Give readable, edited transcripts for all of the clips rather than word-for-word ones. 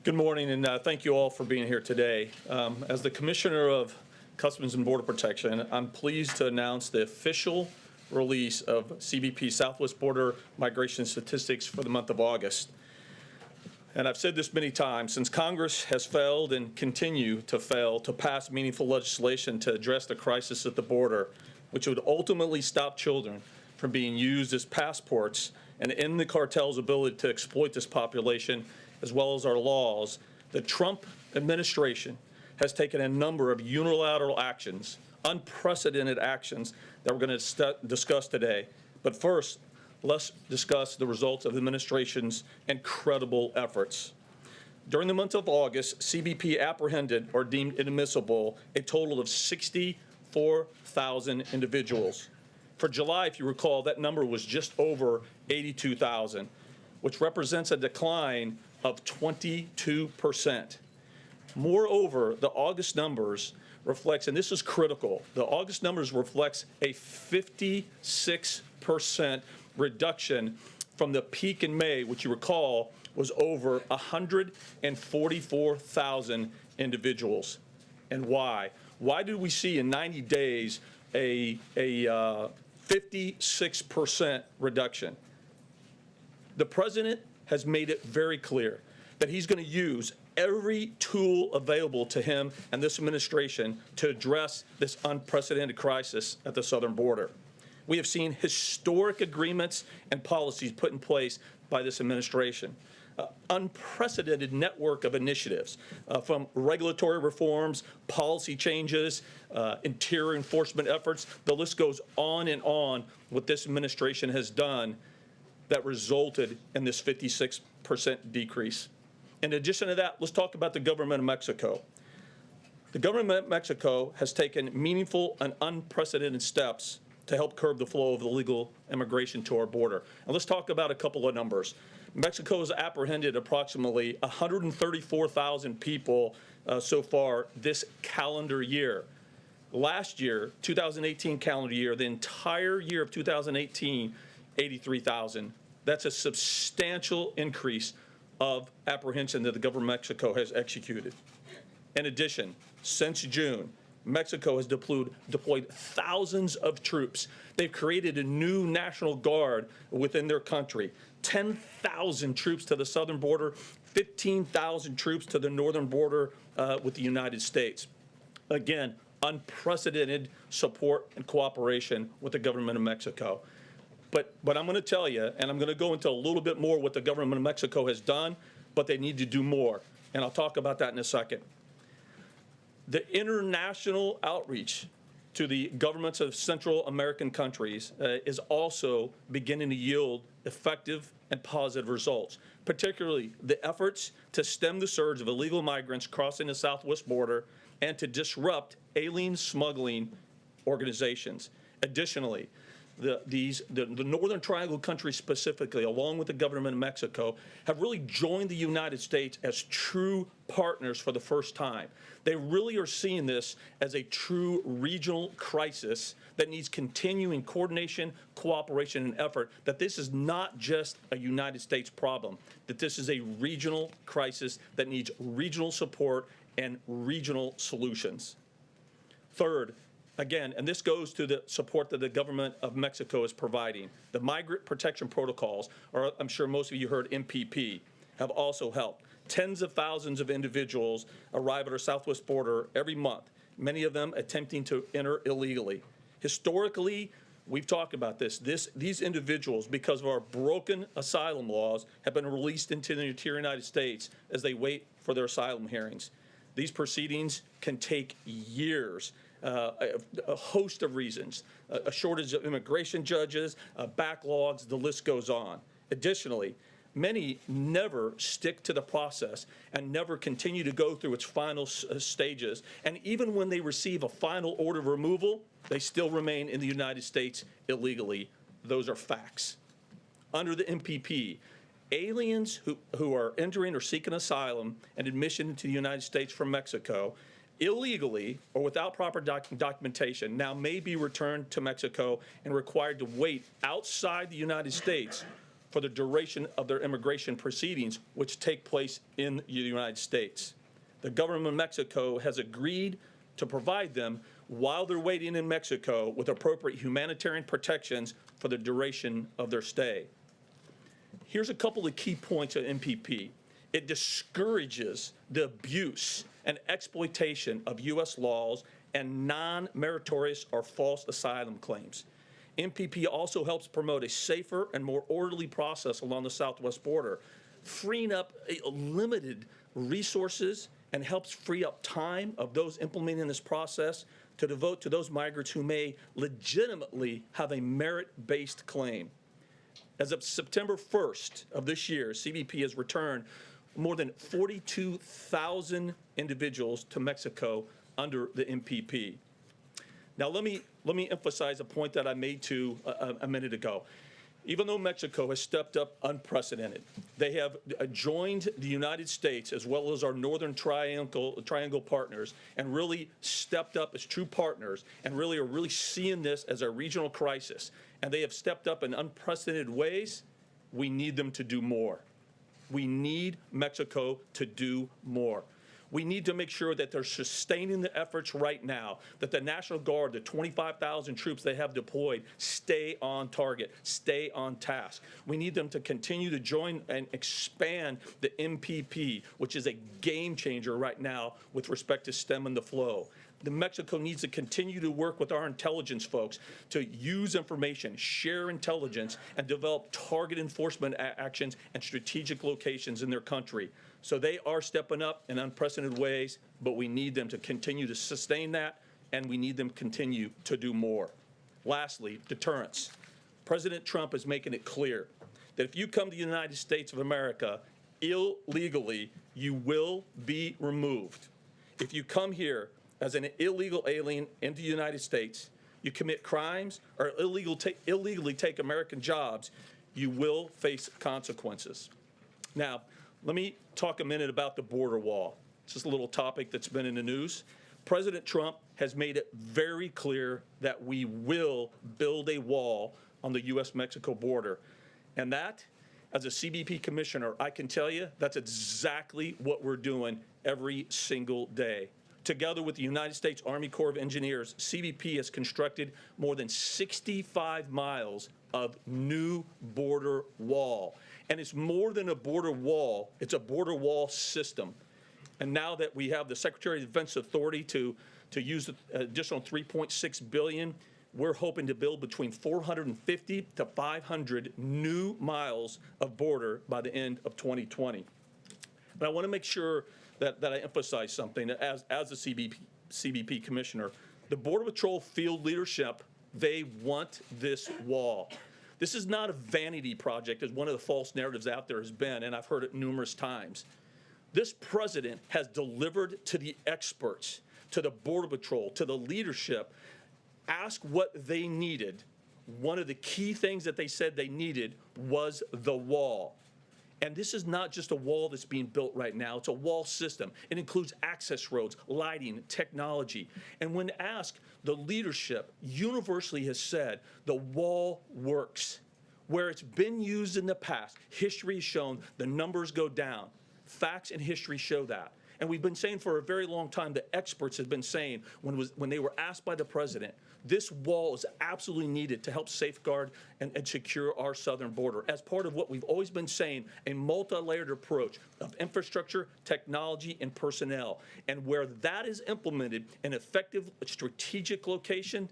Good morning, and thank you all for being here today. As the Commissioner of Customs and Border Protection, I'm pleased to announce the official release of CBP Southwest Border Migration Statistics for the month of August. And I've said this many times, since Congress has failed and continue to fail to pass meaningful legislation to address the crisis at the border, which would ultimately stop children from being used as passports and end the cartel's ability to exploit this population, as well as our laws, the Trump administration has taken a number of unilateral actions, unprecedented actions that we're going to discuss today. But first, let's discuss the results of the administration's incredible efforts. During the month of August, CBP apprehended or deemed inadmissible a total of 64,000 individuals. For July, if you recall, that number was just over 82,000, which represents a decline of 22%. Moreover, the August numbers reflects, and this is critical, the August numbers reflects a 56% reduction from the peak in May, which you recall was over 144,000 individuals. And why? Why did we see in 90 days a 56% reduction? The president has made it very clear that he's going to use every tool available to him and this administration to address this unprecedented crisis at the southern border. We have seen historic agreements and policies put in place by this administration. Unprecedented network of initiatives from regulatory reforms, policy changes, interior enforcement efforts. The list goes on and on what this administration has done that resulted in this 56% decrease. In addition to that, let's talk about the government of Mexico. The government of Mexico has taken meaningful and unprecedented steps to help curb the flow of illegal immigration to our border. And let's talk about a couple of numbers. Mexico has apprehended approximately 134,000 people so far this calendar year. Last year, 2018 calendar year, the entire year of 2018, 83,000. That's a substantial increase of apprehension that the government of Mexico has executed. In addition, since June, Mexico has deployed thousands of troops. They've created a new National Guard within their country, 10,000 troops to the southern border, 15,000 troops to the northern border with the United States. Again, unprecedented support and cooperation with the government of Mexico. But I'm going to tell you, and I'm going to go into a little bit more what the government of Mexico has done, but they need to do more. And I'll talk about that in a second. The international outreach to the governments of Central American countries is also beginning to yield effective and positive results, particularly the efforts to stem the surge of illegal migrants crossing the southwest border and to disrupt alien smuggling organizations. Additionally, the Northern Triangle countries specifically, along with the government of Mexico, have really joined the United States as true partners for the first time. They really are seeing this as a true regional crisis that needs continuing coordination, cooperation, and effort, that this is not just a United States problem, that this is a regional crisis that needs regional support and regional solutions. Third, again, and this goes to the support that the government of Mexico is providing. The migrant protection protocols, or I'm sure most of you heard MPP, have also helped. Tens of thousands of individuals arrive at our southwest border every month, many of them attempting to enter illegally. Historically, we've talked about this. These individuals, because of our broken asylum laws, have been released into the interior United States as they wait for their asylum hearings. These proceedings can take years. A host of reasons, a shortage of immigration judges, backlogs, the list goes on. Additionally, many never stick to the process and never continue to go through its final stages. And even when they receive a final order of removal, they still remain in the United States illegally. Those are facts. Under the MPP, aliens who are entering or seeking asylum and admission into the United States from Mexico illegally or without proper documentation now may be returned to Mexico and required to wait outside the United States for the duration of their immigration proceedings, which take place in the United States. The government of Mexico has agreed to provide them while they're waiting in Mexico with appropriate humanitarian protections for the duration of their stay. Here's a couple of key points of MPP. It discourages the abuse and exploitation of U.S. laws and non-meritorious or false asylum claims. MPP also helps promote a safer and more orderly process along the southwest border, freeing up limited resources and helps free up time of those implementing this process to devote to those migrants who may legitimately have a merit-based claim. As of September 1st of this year, CBP has returned more than 42,000 individuals to Mexico under the MPP. Now, let me emphasize a point that I made to a minute ago. Even though Mexico has stepped up unprecedented, they have joined the United States as well as our Northern Triangle partners and really stepped up as true partners and really are seeing this as a regional crisis. And they have stepped up in unprecedented ways. We need them to do more. We need Mexico to do more. We need to make sure that they're sustaining the efforts right now, that the National Guard, the 25,000 troops they have deployed, stay on target, stay on task. We need them to continue to join and expand the MPP, which is a game changer right now with respect to stemming the flow. Mexico needs to continue to work with our intelligence folks to use information, share intelligence, and develop target enforcement actions and strategic locations in their country. So they are stepping up in unprecedented ways, but we need them to continue to sustain that, and we need them to continue to do more. Lastly, deterrence. President Trump is making it clear that if you come to the United States of America illegally, you will be removed. If you come here as an illegal alien into the United States, you commit crimes or illegally take American jobs, you will face consequences. Now, let me talk a minute about the border wall. It's just a little topic that's been in the news. President Trump has made it very clear that we will build a wall on the U.S.-Mexico border. And that, as a CBP commissioner, I can tell you that's exactly what we're doing every single day. Together with the United States Army Corps of Engineers, CBP has constructed more than 65 miles of new border wall. And it's more than a border wall, it's a border wall system. And now that we have the Secretary of Defense Authority to use the additional $3.6 billion, we're hoping to build between 450 to 500 new miles of border by the end of 2020. But I want to make sure that I emphasize something. As the CBP commissioner, the Border Patrol field leadership, they want this wall. This is not a vanity project, as one of the false narratives out there has been, and I've heard it numerous times. This president has delivered to the experts, to the Border Patrol, to the leadership, ask what they needed. One of the key things that they said they needed was the wall. And this is not just a wall that's being built right now. It's a wall system. It includes access roads, lighting, technology. And when asked, the leadership universally has said the wall works. Where it's been used in the past, history has shown the numbers go down. Facts and history show that. And we've been saying for a very long time, the experts have been saying when they were asked by the president, this wall is absolutely needed to help safeguard and secure our southern border. As part of what we've always been saying, a multi-layered approach of infrastructure, technology, and personnel. And where that is implemented in effective strategic location,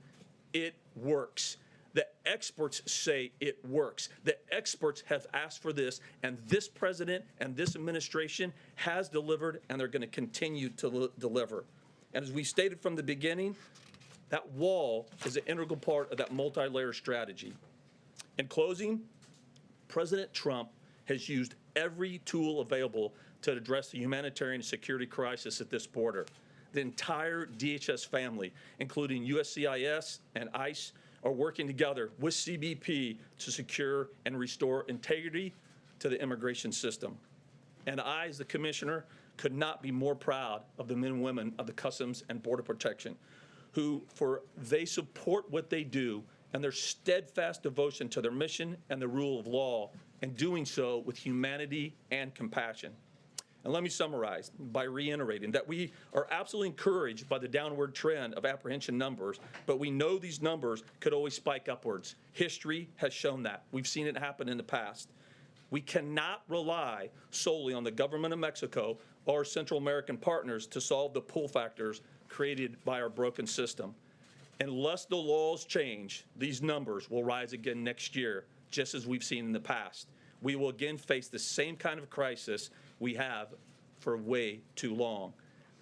it works. The experts say it works. The experts have asked for this, and this president and this administration has delivered, and they're going to continue to deliver. And as we stated from the beginning, that wall is an integral part of that multi-layer strategy. In closing, President Trump has used every tool available to address the humanitarian security crisis at this border. The entire DHS family, including USCIS and ICE, are working together with CBP to secure and restore integrity to the immigration system. And I, as the commissioner, could not be more proud of the men and women of the Customs and Border Protection, they support what they do, and their steadfast devotion to their mission and the rule of law and doing so with humanity and compassion. And let me summarize by reiterating that we are absolutely encouraged by the downward trend of apprehension numbers, but we know these numbers could always spike upwards. History has shown that. We've seen it happen in the past. We cannot rely solely on the government of Mexico or Central American partners to solve the pull factors created by our broken system. Unless the laws change, these numbers will rise again next year, just as we've seen in the past. We will again face the same kind of crisis we have for way too long.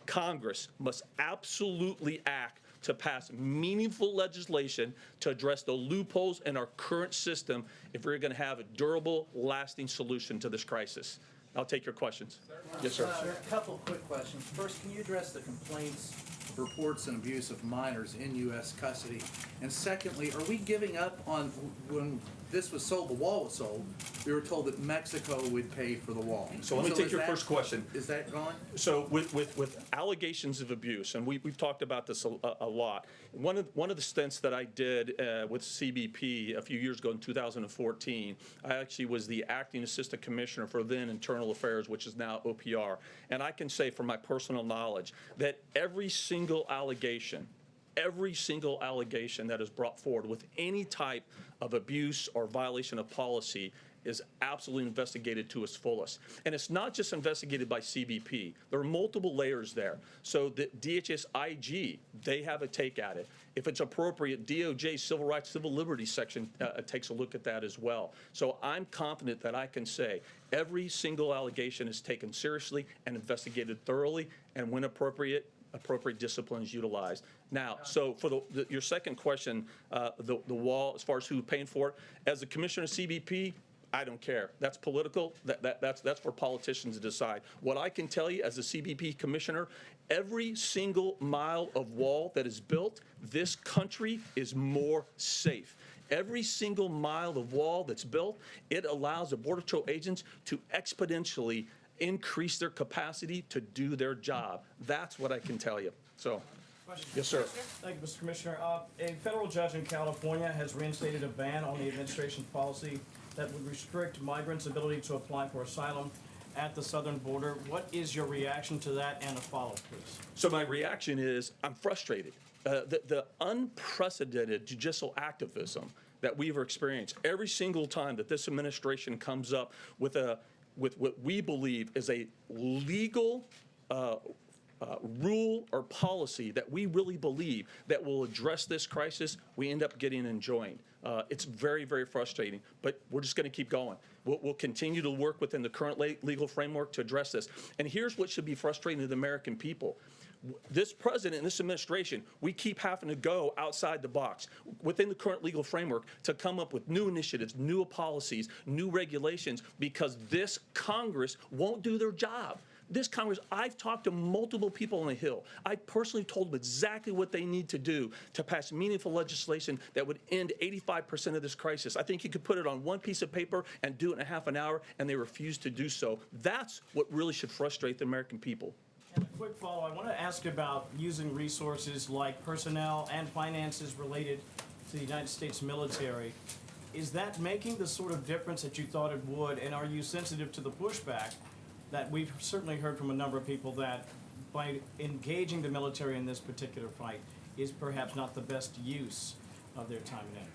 Congress must absolutely act to pass meaningful legislation to address the loopholes in our current system if we're going to have a durable, lasting solution to this crisis. I'll take your questions. Yes, sir. A couple of quick questions. First, can you address the complaints, reports, and abuse of minors in U.S. custody? And secondly, are we giving up on, when this was sold, the wall was sold, we were told that Mexico would pay for the wall. So let me take your first question. Is that gone? So with allegations of abuse, and we've talked about this a lot, one of the stints that I did with CBP a few years ago in 2014, I actually was the acting assistant commissioner for then Internal Affairs, which is now OPR. And I can say from my personal knowledge that every single allegation that is brought forward with any type of abuse or violation of policy is absolutely investigated to its fullest. And it's not just investigated by CBP. There are multiple layers there. So the DHS IG, they have a take at it. If it's appropriate, DOJ Civil Rights, Civil Liberties section takes a look at that as well. So I'm confident that I can say every single allegation is taken seriously and investigated thoroughly, and when appropriate discipline is utilized. Now, so for your second question, the wall, as far as who's paying for it, as the commissioner of CBP, I don't care. That's political. That's for politicians to decide. What I can tell you as a CBP commissioner, every single mile of wall that is built, this country is more safe. Every single mile of wall that's built, it allows the Border Patrol agents to exponentially increase their capacity to do their job. That's what I can tell you. So, yes, sir. Thank you, Mr. Commissioner. A federal judge in California has reinstated a ban on the administration's policy that would restrict migrants' ability to apply for asylum at the southern border. What is your reaction to that, and a follow-up, please? So my reaction is I'm frustrated. The unprecedented judicial activism that we've experienced every single time that this administration comes up with what we believe is a legal rule or policy that we really believe that will address this crisis, we end up getting enjoined. It's very, very frustrating, but we're just going to keep going. We'll continue to work within the current legal framework to address this. And here's what should be frustrating to the American people. This president and this administration, we keep having to go outside the box within the current legal framework to come up with new initiatives, new policies, new regulations, because this Congress won't do their job. This Congress, I've talked to multiple people on the Hill. I personally told them exactly what they need to do to pass meaningful legislation that would end 85% of this crisis. I think you could put it on one piece of paper and do it in a half an hour, and they refuse to do so. That's what really should frustrate the American people. And a quick follow, I want to ask about using resources like personnel and finances related to the United States military. Is that making the sort of difference that you thought it would, and are you sensitive to the pushback that we've certainly heard from a number of people that by engaging the military in this particular fight is perhaps not the best use of their time and energy?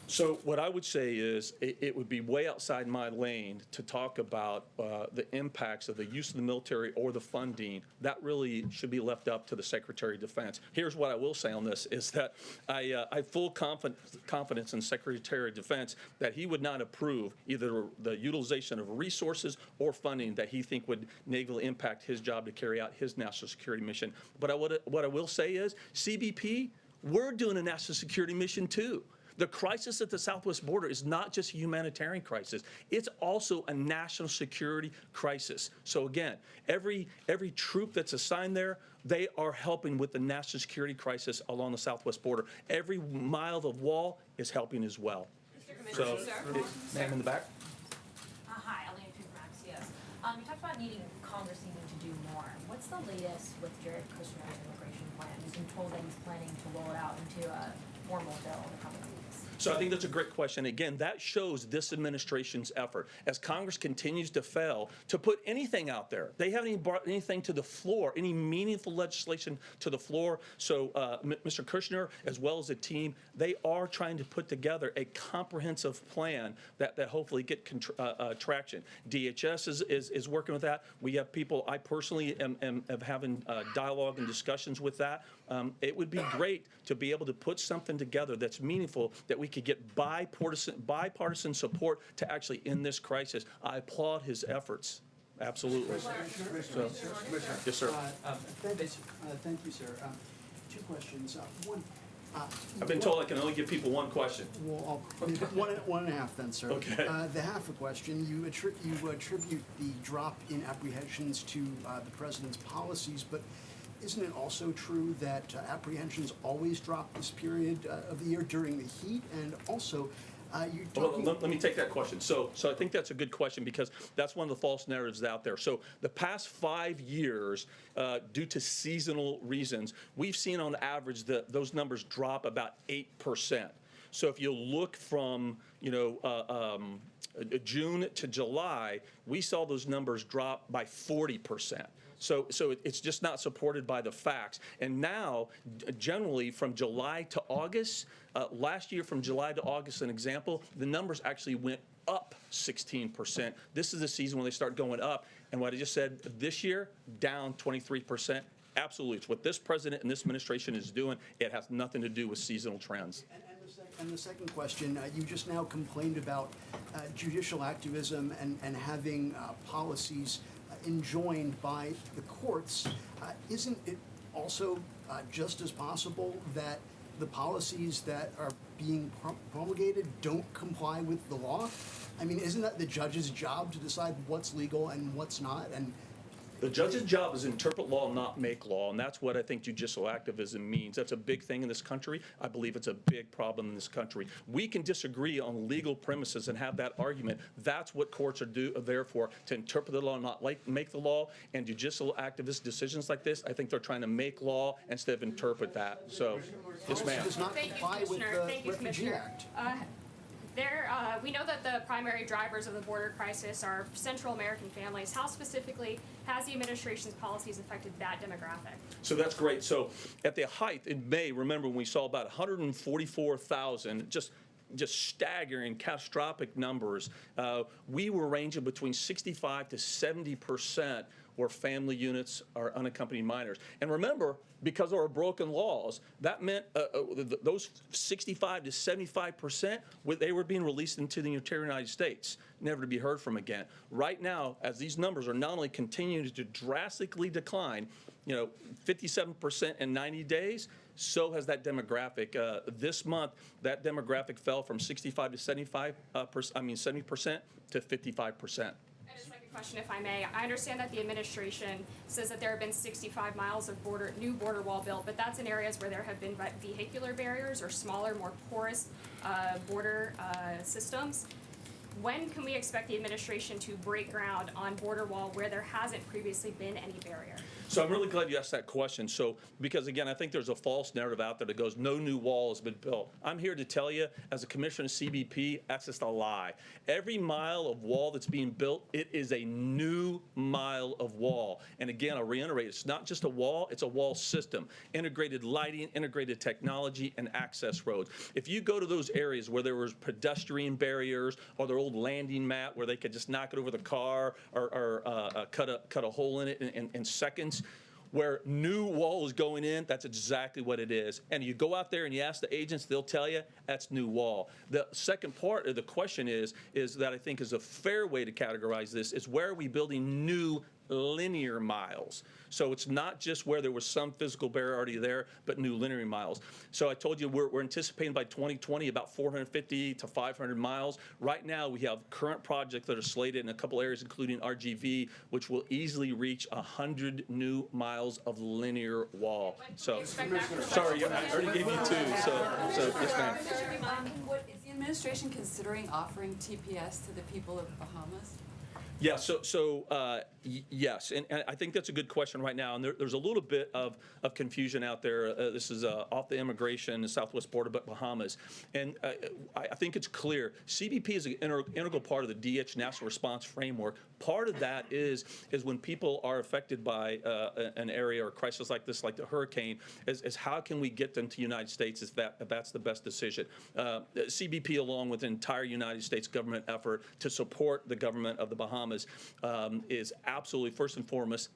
So what I would say is it would be way outside my lane to talk about the impacts of the use of the military or the funding. That really should be left up to the Secretary of Defense. Here's what I will say on this is that I have full confidence in Secretary of Defense that he would not approve either the utilization of resources or funding that he think would negatively impact his job to carry out his national security mission. But what I will say is CBP, we're doing a national security mission too. The crisis at the southwest border is not just a humanitarian crisis. It's also a national security crisis. So again, every troop that's assigned there, they are helping with the national security crisis along the southwest border. Every mile of wall is helping as well. Mr. Commissioner, Ma'am in the back. Hi, Elena Max, yes. You talked about Congress needing to do more. What's the latest with Jared Kushner's immigration plan? He's been told that he's planning to roll it out into a formal bill in the coming weeks. So I think that's a great question. Again, that shows this administration's effort. As Congress continues to fail to put anything out there, they haven't even brought anything to the floor, any meaningful legislation to the floor. So Mr. Kushner, as well as the team, they are trying to put together a comprehensive plan that hopefully get traction. DHS is working with that. We have people, I personally am having dialogue and discussions with that. It would be great to be able to put something together that's meaningful, that we could get bipartisan support to actually end this crisis. I applaud his efforts. Absolutely. So, yes, sir. Thank you, sir. Two questions. One. I've been told I can only give people one question. Well, one and a half then, sir. Okay. The half a question, you attribute the drop in apprehensions to the president's policies, but isn't it also true that apprehensions always drop this period of the year during the heat? And also, you Well, talking... let me take that question. So I think that's a good question because that's one of the false narratives out there. So the past 5 years, due to seasonal reasons, we've seen on average those numbers drop about 8%. So if you look from, June to July, we saw those numbers drop by 40%. So it's just not supported by the facts. And now, generally, from July to August, last year from July to August, an example, the numbers actually went up 16%. This is the season when they start going up. And what I just said, this year, down 23%. Absolutely. It's what this president and this administration is doing. It has nothing to do with seasonal trends. And the second question, you just now complained about judicial activism and having policies enjoined by the courts. Isn't it also just as possible that the policies that are being promulgated don't comply with the law? I mean, isn't that the judge's job to decide what's legal and what's not? And the judge's job is to interpret law, not make law, and that's what I think judicial activism means. That's a big thing in this country. I believe it's a big problem in this country. We can disagree on legal premises and have that argument. That's what courts are there for, to interpret the law, not make the law. And judicial activist decisions like this, I think they're trying to make law instead of interpret that. So, yes, ma'am. does not Thank you, comply with Commissioner. the Thank you, Refugee Commissioner. Act. We know that the primary drivers of the border crisis are Central American families. How specifically has the administration's policies affected that demographic? So that's great. So at the height in May, remember when we saw about 144,000, just staggering, catastrophic numbers, we were ranging between 65 to 70% were family units or unaccompanied minors. And remember, because of our broken laws, that meant those 65 to 75%, they were being released into the interior United States, never to be heard from again. Right now, as these numbers are not only continuing to drastically decline, 57% in 90 days, so has that demographic. This month, that demographic fell from 65 to 70% to 55%. And a second question, if I may. I understand that the administration says that there have been 65 miles of new border wall built, but that's in areas where there have been vehicular barriers or smaller, more porous border systems. When can we expect the administration to break ground on border wall where there hasn't previously been any barrier? So I'm really glad you asked that question. So, because again, I think there's a false narrative out there that goes, no new wall has been built. I'm here to tell you, as a commissioner of CBP, that's just a lie. Every mile of wall that's being built, it is a new mile of wall. And again, I'll reiterate, it's not just a wall, it's a wall system. Integrated lighting, integrated technology, and access roads. If you go to those areas where there was pedestrian barriers or their old landing mat where they could just knock it over the car or cut a hole in it in seconds, where new wall is going in, that's exactly what it is. And you go out there and you ask the agents, they'll tell you that's new wall. The second part of the question is that I think is a fair way to categorize this, is where are we building new linear miles? So it's not just where there was some physical barrier already there, but new linear miles. So I told you we're anticipating by 2020 about 450 to 500 miles. Right now we have current projects that are slated in a couple areas, including RGV, which will easily reach 100 new miles of linear wall. So, sorry, I already gave you two. So yes, ma'am. Is the administration considering offering TPS to the people of Bahamas? Yeah, yes, and I think that's a good question right now, and there's a little bit of confusion out there. This is off the immigration, the southwest border, but Bahamas, and I think it's clear. CBP is an integral part of the DH National Response Framework. Part of that is when people are affected by an area or crisis like this, like the hurricane, is how can we get them to the United States if that's the best decision. CBP, along with the entire United States government effort to support the government of the Bahamas, is absolutely first and foremost,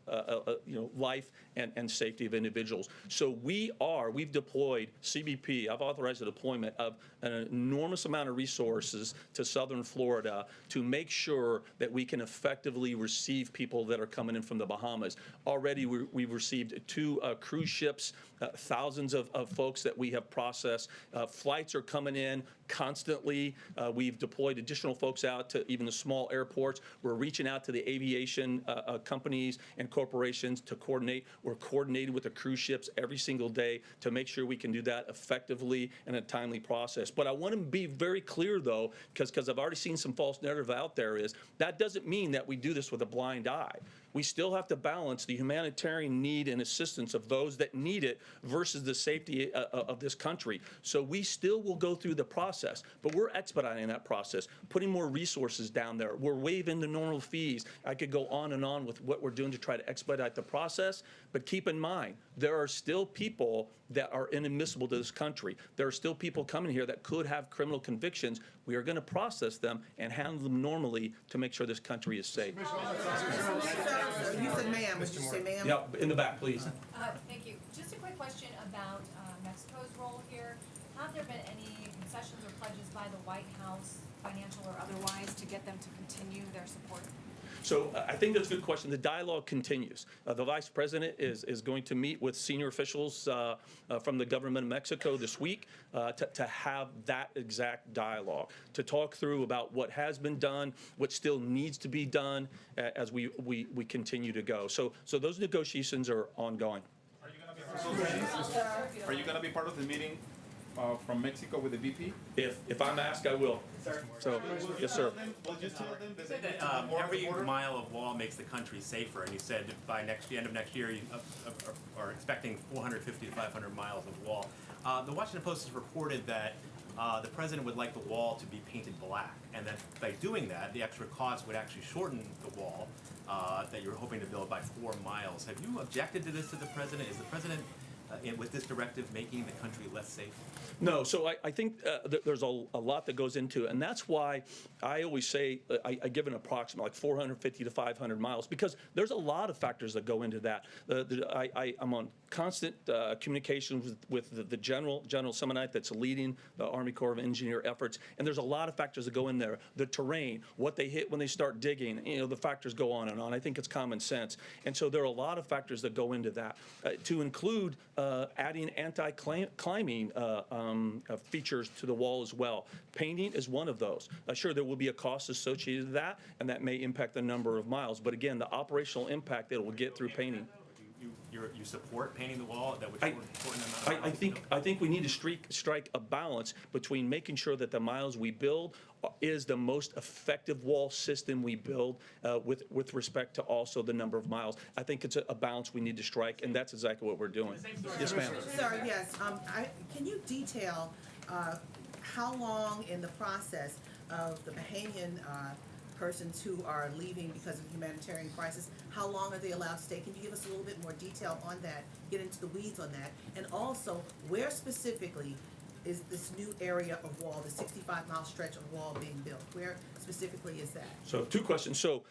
life and safety of individuals. So we've deployed CBP. I've authorized the deployment of an enormous amount of resources to southern Florida to make sure that we can effectively receive people that are coming in from the Bahamas. Already, we've received 2 cruise ships, thousands of folks that we have processed. Flights are coming in constantly. We've deployed additional folks out to even the small airports. We're reaching out to the aviation companies and corporations to coordinate. We're coordinating with the cruise ships every single day to make sure we can do that effectively in a timely process. But I want to be very clear, though, because I've already seen some false narrative out there, is that doesn't mean that we do this with a blind eye. We still have to balance the humanitarian need and assistance of those that need it versus the safety of this country. So we still will go through the process, but we're expediting that process, putting more resources down there. We're waiving the normal fees. I could go on and on with what we're doing to try to expedite the process, but keep in mind, there are still people that are inadmissible to this country. There are still people coming here that could have criminal convictions. We are going to process them and handle them normally to make sure this country is safe. You said ma'am, would you say ma'am? Yeah, in the back, please. Thank you. Just a quick question about Mexico's role here. Have there been any concessions or pledges by the White House, financial or otherwise, to get them to continue their support? So I think that's a good question. The dialogue continues. The Vice President is going to meet with senior officials from the government of Mexico this week to have that exact dialogue, to talk through about what has been done, what still needs to be done as we continue to go. So those negotiations are ongoing. Are you going to be part of the meeting from Mexico with the VP? If I'm asked, I will. So, yes, sir. Will you tell them You said that every mile of wall makes the country safer, and you said by the end of next year you are expecting 450 to 500 miles of wall. The Washington Post has reported that the president would like the wall to be painted black, and that by doing that, the extra cost would actually shorten the wall that you're hoping to build by 4 miles. Have you objected to this to the president? Is the president with this directive making the country less safe? No, so I think there's a lot that goes into it, and that's why I always say I give an approximate like 450 to 500 miles, because there's a lot of factors that go into that. I'm on constant communications with the General Semonite that's leading the Army Corps of Engineer efforts, and there's a lot of factors that go in there. The terrain, what they hit when they start digging, the factors go on and on. I think it's common sense, and so there are a lot of factors that go into that, to include adding anti-climbing features to the wall as well. Painting is one of those. Sure, there will be a cost associated with that, and that may impact the number of miles. But again, the operational impact that it will get through painting. You support painting the wall that would shorten the amount of I think we need to strike a balance between making sure that the miles we build is the most effective wall system we build with respect to also the number of miles. I think it's a balance we need to strike, and that's exactly what we're doing. Yes, ma'am. Sir, yes, can you detail how long in the process of the Bahamian persons who are leaving because of the humanitarian crisis, how long are they allowed to stay? Can you give us a little bit more detail on that, get into the weeds on that? And also, where specifically is this new area of wall, the 65-mile stretch of wall being built? Where specifically is that? So 2 questions. So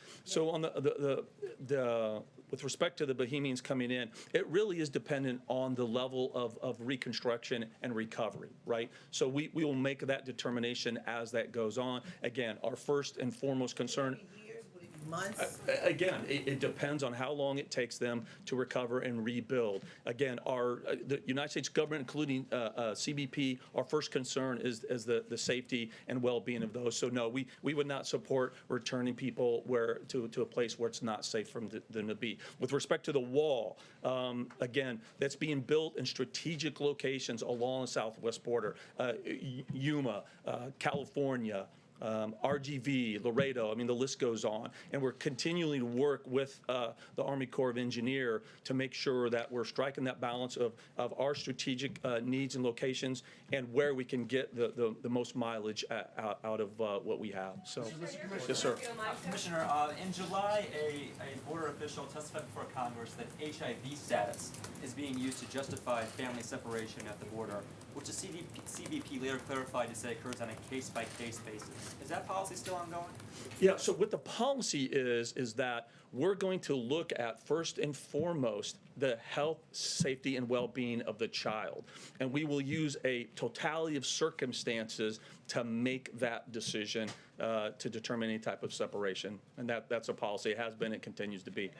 on the with respect to the Bahamians coming in, it really is dependent on the level of reconstruction and recovery, right? So we will make that determination as that goes on. Again, our first and foremost concern. Months? Again, it depends on how long it takes them to recover and rebuild. Again, the United States government, including CBP, our first concern is the safety and well-being of those. So no, we would not support returning people to a place where it's not safe for them to be. With respect to the wall, again, that's being built in strategic locations along the southwest border, Yuma, California, RGV, Laredo, I mean, the list goes on. And we're continuing to work with the Army Corps of Engineers to make sure that we're striking that balance of our strategic needs and locations and where we can get the most mileage out of what we have. So, yes, sir. Commissioner, in July, a border official testified before Congress that HIV status is being used to justify family separation at the border, which the CBP later clarified to say occurs on a case-by-case basis. Is that policy still ongoing? Yeah, so what the policy is that we're going to look at, first and foremost, the health, safety, and well-being of the child. And we will use a totality of circumstances to make that decision to determine any type of separation. And that's a policy. It has been, it continues to be.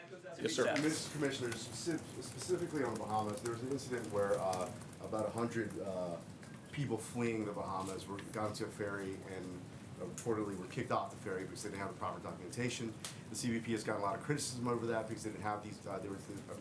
Yes, sir. Mr. Commissioner, specifically on the Bahamas, there was an incident where about 100 people fleeing the Bahamas got into a ferry and reportedly were kicked off the ferry because they didn't have the proper documentation. The CBP has gotten a lot of criticism over that because they didn't have these,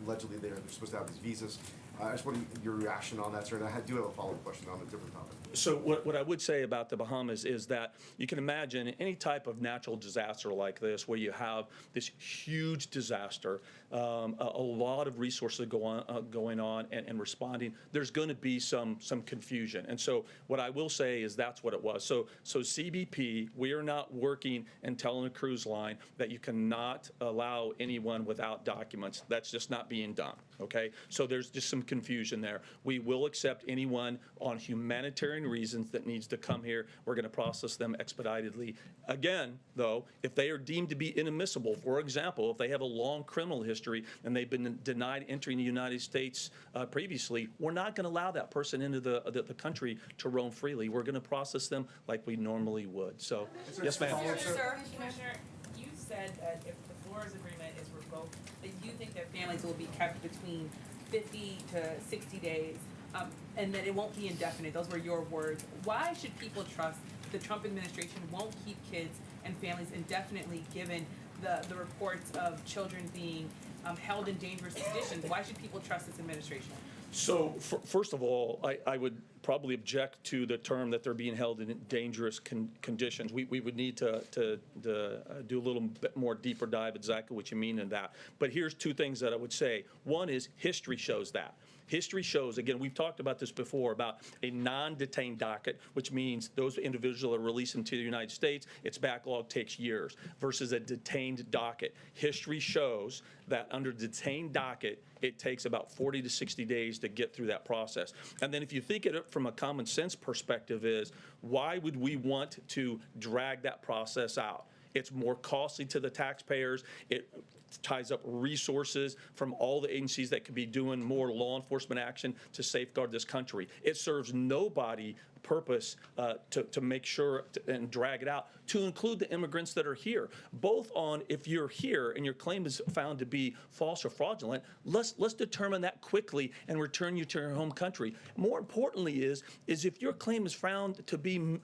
allegedly they're supposed to have these visas. I just want your reaction on that, sir, and I do have a follow-up question on a different topic. So what I would say about the Bahamas is that you can imagine any type of natural disaster like this where you have this huge disaster, a lot of resources going on and responding, there's going to be some confusion. And so what I will say is that's what it was. So CBP, we are not working and telling a cruise line that you cannot allow anyone without documents. That's just not being done, okay? So there's just some confusion there. We will accept anyone on humanitarian reasons that needs to come here. We're going to process them expeditedly. Again, though, if they are deemed to be inadmissible, for example, if they have a long criminal history and they've been denied entering the United States previously, we're not going to allow that person into the country to roam freely. We're going to process them like we normally would. So, yes, ma'am. Sir, Commissioner, you said that if the Flores agreement is revoked, that you think that families will be kept between 50 to 60 days, and that it won't be indefinite. Those were your words. Why should people trust the Trump administration won't keep kids and families indefinitely, given the reports of children being held in dangerous conditions? Why should people trust this administration? So, first of all, I would probably object to the term that they're being held in dangerous conditions. We would need to do a little bit more deeper dive exactly what you mean in that. But here's two things that I would say. One is history shows that. History shows, again, we've talked about this before, about a non-detained docket, which means those individuals are released into the United States, its backlog takes years, versus a detained docket. History shows that under detained docket, it takes about 40 to 60 days to get through that process. And then if you think it from a common sense perspective is, why would we want to drag that process out? It's more costly to the taxpayers. It ties up resources from all the agencies that could be doing more law enforcement action to safeguard this country. It serves nobody purpose to make sure and drag it out, to include the immigrants that are here. Both on, if you're here and your claim is found to be false or fraudulent, let's determine that quickly and return you to your home country. More importantly is if your claim is found to be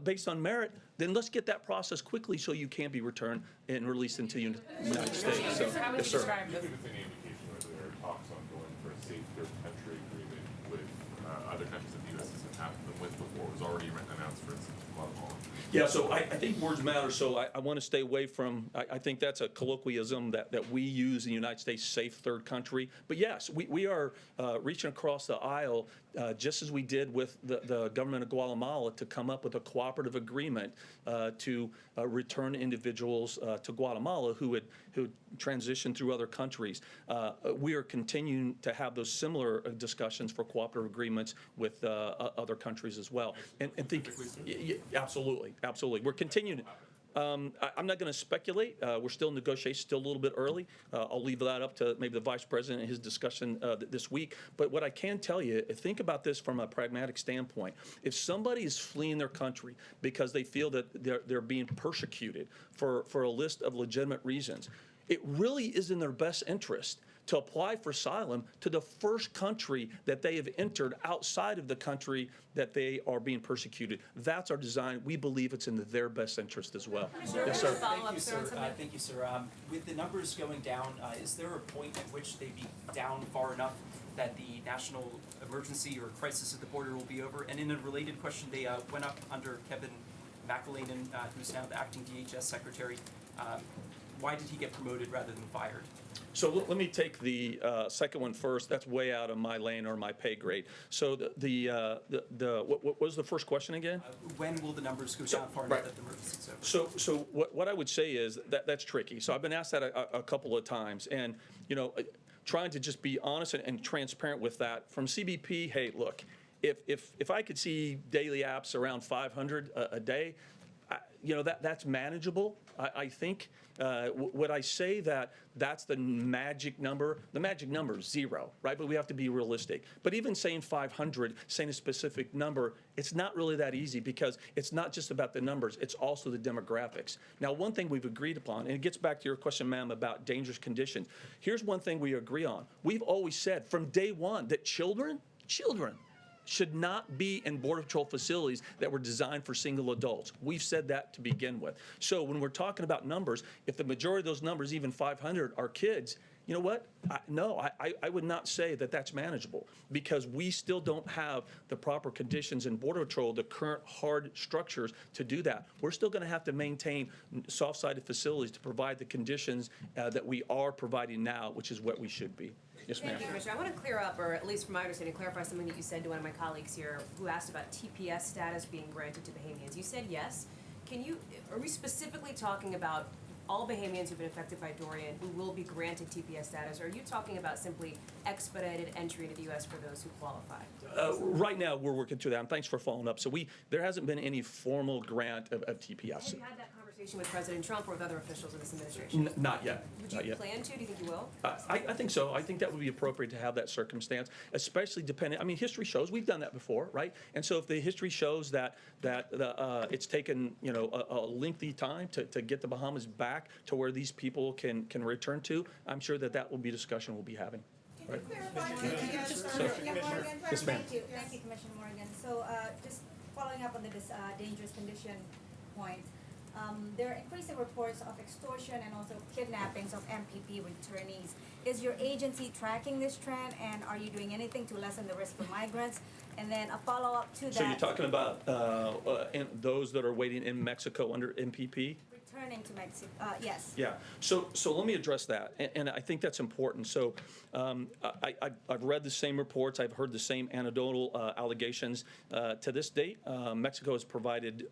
based on merit, then let's get that process quickly so you can be returned and released into the United States. So, yes, sir. Do you think it's any indication whether there are talks ongoing for a safe third country agreement with other countries that the U.S. hasn't had them with before? It was already announced, for instance, Guatemala. Yeah, so I think words matter, so I want to stay away from, I think that's a colloquialism that we use in the United States, safe third country. But yes, we are reaching across the aisle, just as we did with the government of Guatemala, to come up with a cooperative agreement to return individuals to Guatemala who would transition through other countries. We are continuing to have those similar discussions for cooperative agreements with other countries as well. And think, absolutely. Absolutely. We're continuing. I'm not going to speculate. We're still in negotiations, still a little bit early. I'll leave that up to maybe the Vice President and his discussion this week. But what I can tell you, think about this from a pragmatic standpoint. If somebody is fleeing their country because they feel that they're being persecuted for a list of legitimate reasons, it really is in their best interest to apply for asylum to the first country that they have entered outside of the country that they are being persecuted. That's our design. We believe it's in their best interest as well. Yes, sir. Thank you, sir. Thank you, sir. With the numbers going down, is there a point at which they'd be down far enough that the national emergency or crisis at the border will be over? And in a related question, they went up under Kevin McAleenan, who's now the acting DHS secretary. Why did he get promoted rather than fired? So let me take the second one first. That's way out of my lane or my pay grade. So what was the first question again? When will the numbers go down far enough that the emergency is over? So what I would say is that's tricky. So I've been asked that a couple of times, and trying to just be honest and transparent with that from CBP. Hey, look, if I could see daily apps around 500 a day, that's manageable. I think. Would I say that that's the magic number? The magic number is 0, right? But we have to be realistic. But even saying 500, saying a specific number, it's not really that easy because it's not just about the numbers, it's also the demographics. Now, one thing we've agreed upon, and it gets back to your question, ma'am, about dangerous conditions. Here's one thing we agree on. We've always said from day one that children should not be in Border Patrol facilities that were designed for single adults. We've said that to begin with. So when we're talking about numbers, if the majority of those numbers, even 500, are kids, you know what? I would not say that that's manageable because we still don't have the proper conditions in Border Patrol, the current hard structures to do that. We're still going to have to maintain soft-sided facilities to provide the conditions that we are providing now, which is what we should be. Yes, ma'am. Thank you, Commissioner. I want to clear up, or at least from my understanding, clarify something that you said to one of my colleagues here who asked about TPS status being granted to Bahamians. You said yes. Are we specifically talking about all Bahamians who've been affected by Dorian who will be granted TPS status, or are you talking about simply expedited entry into the U.S. for those who qualify? Right now, we're working through that, and thanks for following up. So there hasn't been any formal grant of TPS. Have you had that conversation with President Trump or with other officials in this administration? Not yet. Would Not you yet. plan to? Do you think you will? I think so. I think that would be appropriate to have that circumstance, especially depending. I mean, history shows we've done that before, right? And so if the history shows that it's taken a lengthy time to get the Bahamas back to where these people can return to, I'm sure that will be a discussion we'll be having. Right. Yes, ma'am. Thank you, Commissioner Morgan. So just following up on the dangerous condition point, there are increasing reports of extortion and also kidnappings of MPP returnees. Is your agency tracking this trend, and are you doing anything to lessen the risk for migrants? And then a follow-up to that. So you're talking about those that are waiting in Mexico under MPP? Returning to Mexico, yes. Yeah. So let me address that, and I think that's important. So I've read the same reports. I've heard the same anecdotal allegations. To this date, Mexico has provided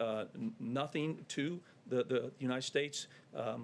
nothing to the United States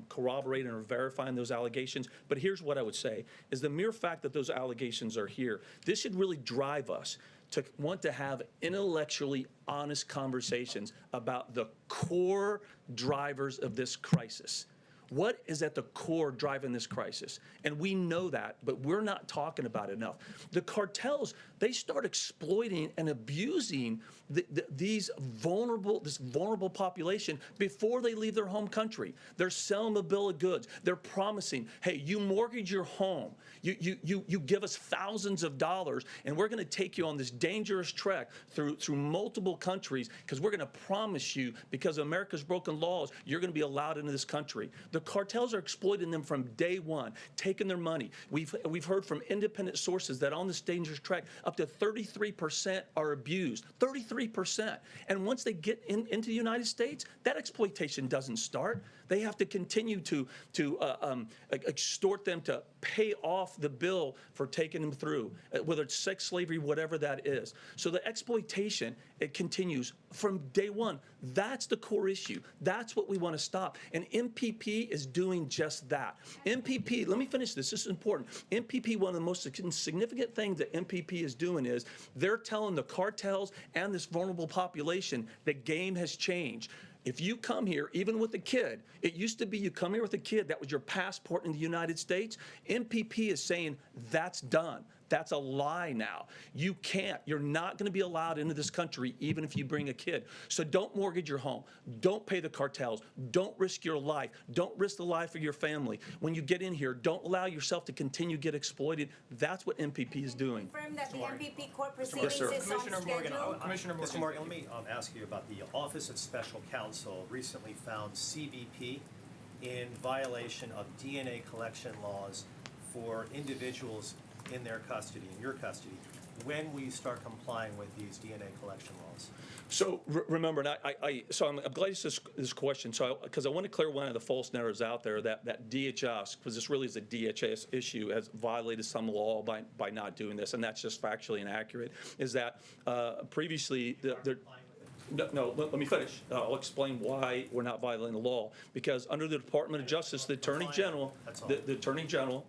corroborating or verifying those allegations. But here's what I would say, is the mere fact that those allegations are here, this should really drive us to want to have intellectually honest conversations about the core drivers of this crisis. What is at the core driving this crisis? And we know that, but we're not talking about it enough. The cartels, they start exploiting and abusing this vulnerable population before they leave their home country. They're selling a bill of goods. They're promising, hey, you mortgage your home. You give us thousands of dollars, and we're going to take you on this dangerous trek through multiple countries because we're going to promise you, because of America's broken laws, you're going to be allowed into this country. The cartels are exploiting them from day one, taking their money. We've heard from independent sources that on this dangerous trek, up to 33% are abused. 33%. And once they get into the United States, that exploitation doesn't start. They have to continue to extort them to pay off the bill for taking them through, whether it's sex slavery, whatever that is. So the exploitation, it continues from day one. That's the core issue. That's what we want to stop. And MPP is doing just that. MPP, let me finish this. This is important. MPP, one of the most significant things that MPP is doing is they're telling the cartels and this vulnerable population the game has changed. If you come here, even with a kid, it used to be you come here with a kid, that was your passport in the United States. MPP is saying that's done. That's a lie now. You can't. You're not going to be allowed into this country even if you bring a kid. So don't mortgage your home. Don't pay the cartels. Don't risk your life. Don't risk the life of your family. When you get in here, don't allow yourself to continue to get exploited. That's what MPP is doing. Confirm that the MPP court Yes, proceedings sir. is on schedule. Mr. Morgan, let me ask you about the Office of Special Counsel recently found CBP in violation of DNA collection laws for individuals in their custody, in your custody, when will you start complying with these DNA collection laws? So remember, and so I'm glad you asked this question. So because I want to clear one of the false narratives out there that DHS, because this really is a DHS issue, has violated some law by not doing this, and that's just factually inaccurate. Is that previously No, let me finish. I'll explain why we're not violating the law. Because under the Department of Justice, the Attorney General, the Attorney General,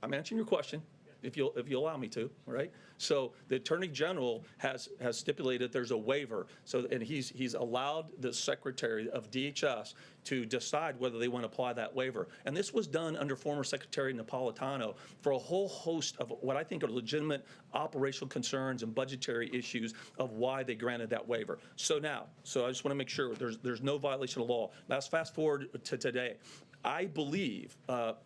I'm answering your question, if you allow me to, all right? So the Attorney General has stipulated there's a waiver. So, and he's allowed the Secretary of DHS to decide whether they want to apply that waiver. And this was done under former Secretary Napolitano for a whole host of what I think are legitimate operational concerns and budgetary issues of why they granted that waiver. So now, I just want to make sure there's no violation of law. Let's fast forward to today. I believe,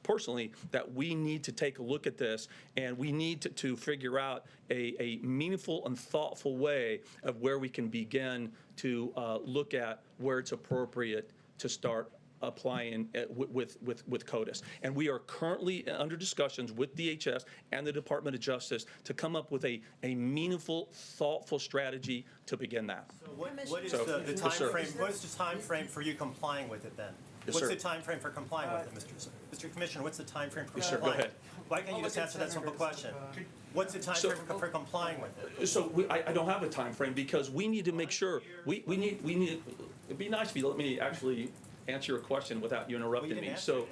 personally, that we need to take a look at this, and we need to figure out a meaningful and thoughtful way of where we can begin to look at where it's appropriate to start applying with CODIS. And we are currently under discussions with DHS and the Department of Justice to come up with a meaningful, thoughtful strategy to begin that. So what is the time frame? What is the time frame for you complying with it then? What's the time frame for complying with it, Mr. Commissioner? What's the time frame for complying? Go ahead. Why can't you just answer that simple question? What's the time frame for complying with it? So I don't have a time frame because we need to make sure we need. It'd be nice if you let me actually answer your question without you interrupting me. So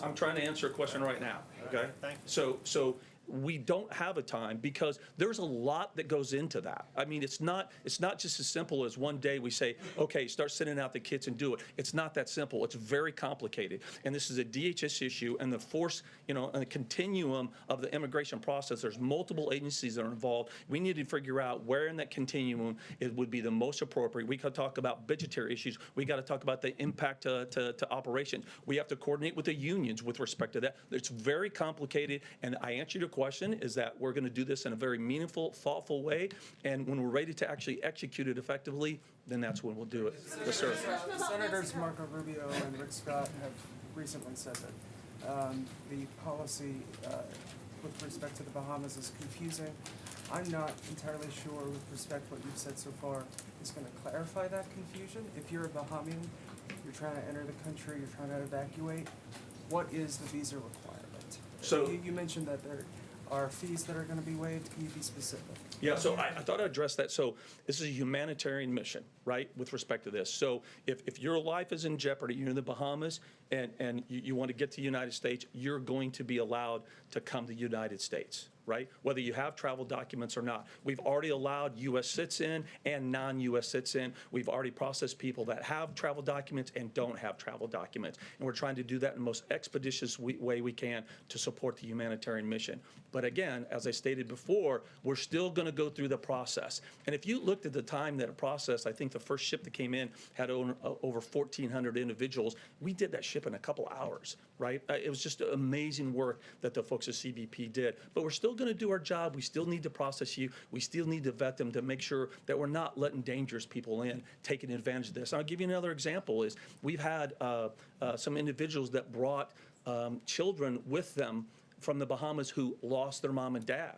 I'm trying to answer a question right now. Okay. Thank you. So we don't have a time because there's a lot that goes into that. I mean, it's not just as simple as one day we say, okay, start sending out the kits and do it. It's not that simple. It's very complicated. And this is a DHS issue, and the force, and the continuum of the immigration process, there's multiple agencies that are involved. We need to figure out where in that continuum it would be the most appropriate. We could talk about budgetary issues. We got to talk about the impact to operations. We have to coordinate with the unions with respect to that. It's very complicated, and I answered your question is that we're going to do this in a very meaningful, thoughtful way, and when we're ready to actually execute it effectively, then that's when we'll do it. Yes, sir. Senators Marco Rubio and Rick Scott have recently said that the policy with respect to the Bahamas is confusing. I'm not entirely sure with respect to what you've said so far is going to clarify that confusion. If you're a Bahamian, you're trying to enter the country, you're trying to evacuate, what is the visa requirement? So you mentioned that there are fees that are going to be waived. Can you be specific? Yeah, so I thought I'd address that. So this is a humanitarian mission, right, with respect to this. So if your life is in jeopardy, you're in the Bahamas, and you want to get to the United States, you're going to be allowed to come to the United States, right, whether you have travel documents or not. We've already allowed U.S. citizen and non-U.S. citizen. We've already processed people that have travel documents and don't have travel documents. And we're trying to do that in the most expeditious way we can to support the humanitarian mission. But again, as I stated before, we're still going to go through the process. And if you looked at the time that it processed, I think the first ship that came in had over 1,400 individuals. We did that ship in a couple hours, right? It was just amazing work that the folks at CBP did. But we're still going to do our job. We still need to process you. We still need to vet them to make sure that we're not letting dangerous people in, taking advantage of this. And I'll give you another example is we've had some individuals that brought children with them from the Bahamas who lost their mom and dad.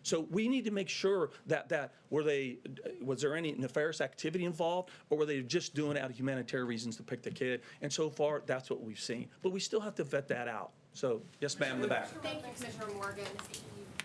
So we need to make sure that was there any nefarious activity involved, or were they just doing it out of humanitarian reasons to pick the kid? And so far, that's what we've seen. But we still have to vet that out. So, yes, ma'am, in the back. Thank you, Commissioner Morgan.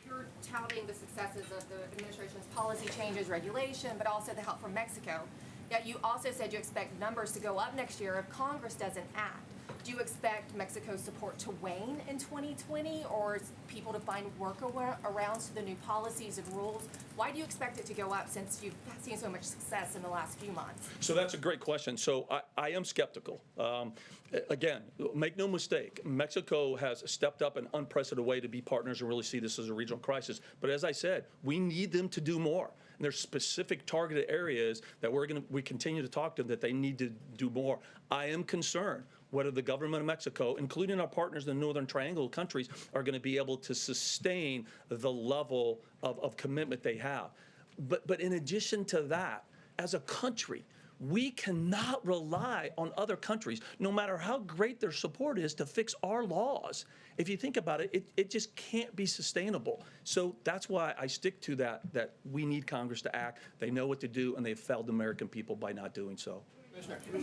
You're touting the successes of the administration's policy changes, regulation, but also the help from Mexico. Yet you also said you expect numbers to go up next year if Congress doesn't act. Do you expect Mexico's support to wane in 2020, or people to find workarounds to the new policies and rules? Why do you expect it to go up since you've seen so much success in the last few months? So that's a great question. So I am skeptical. Again, make no mistake, Mexico has stepped up in an unprecedented way to be partners and really see this as a regional crisis. But as I said, we need them to do more. And there's specific targeted areas that we continue to talk to them that they need to do more. I am concerned whether the government of Mexico, including our partners in the Northern Triangle countries, are going to be able to sustain the level of commitment they have. But in addition to that, as a country, we cannot rely on other countries, no matter how great their support is, to fix our laws. If you think about it, it just can't be sustainable. So that's why I stick to that we need Congress to act. They know what to do, and they've failed the American people by not doing so.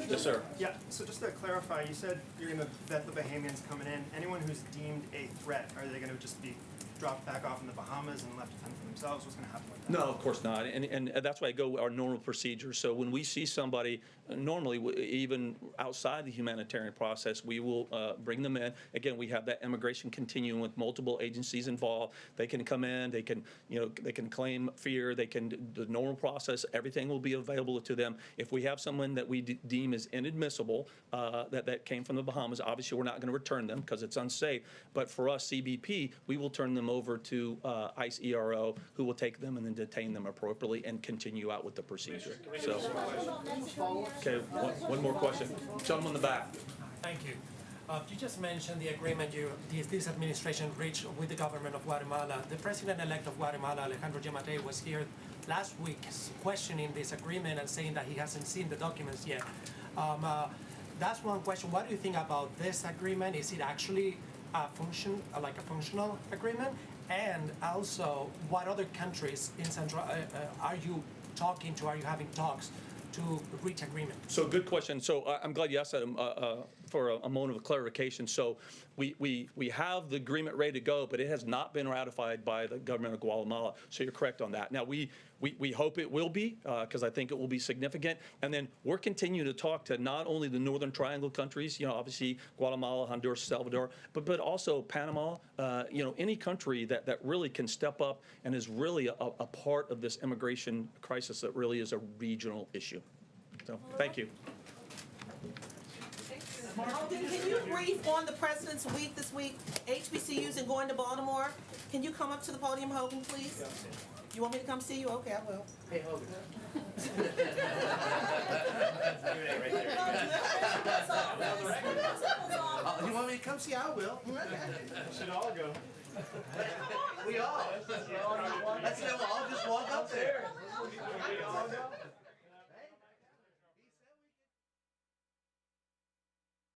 Yes, sir. Yeah, so just to clarify, you said you're going to vet the Bahamians coming in. Anyone who's deemed a threat, are they going to just be dropped back off in the Bahamas and left to fend for themselves? What's going to happen with that? No, of course not. And that's why I go our normal procedure. So when we see somebody, normally even outside the humanitarian process, we will bring them in. Again, we have that immigration continuum with multiple agencies involved. They can come in, they can, they can claim fear, they can, the normal process, everything will be available to them. If we have someone that we deem as inadmissible, that came from the Bahamas, obviously we're not going to return them because it's unsafe. But for us, CBP, we will turn them over to ICE ERO, who will take them and then detain them appropriately and continue out with the procedure. So, okay, one more question. Gentleman in the back. Thank you. You just mentioned the agreement this administration reached with the government of Guatemala. The president-elect of Guatemala, Alejandro Yamatei, was here last week questioning this agreement and saying that he hasn't seen the documents yet. That's one question. What do you think about this agreement? Is it actually like a functional agreement? And also, what other countries in Central are you talking to? Are you having talks to reach agreement? So good question. So I'm glad you asked that for a moment of clarification. So we have the agreement ready to go, but it has not been ratified by the government of Guatemala. So you're correct on that. Now we hope it will be, because I think it will be significant. And then we're continuing to talk to not only the Northern Triangle countries, obviously Guatemala, Honduras, Salvador, but also Panama, any country that really can step up and is really a part of this immigration crisis that really is a regional issue. So thank you. Hogan, can you brief on the President's Week this week, HBCUs and going to Baltimore? Can you come up to the podium, Hogan, please? You want me to come see you? Okay, I will. Hey, Hogan. You want me to come see? I will. Should all go. We all. That's it. We'll all just walk up there. We all go.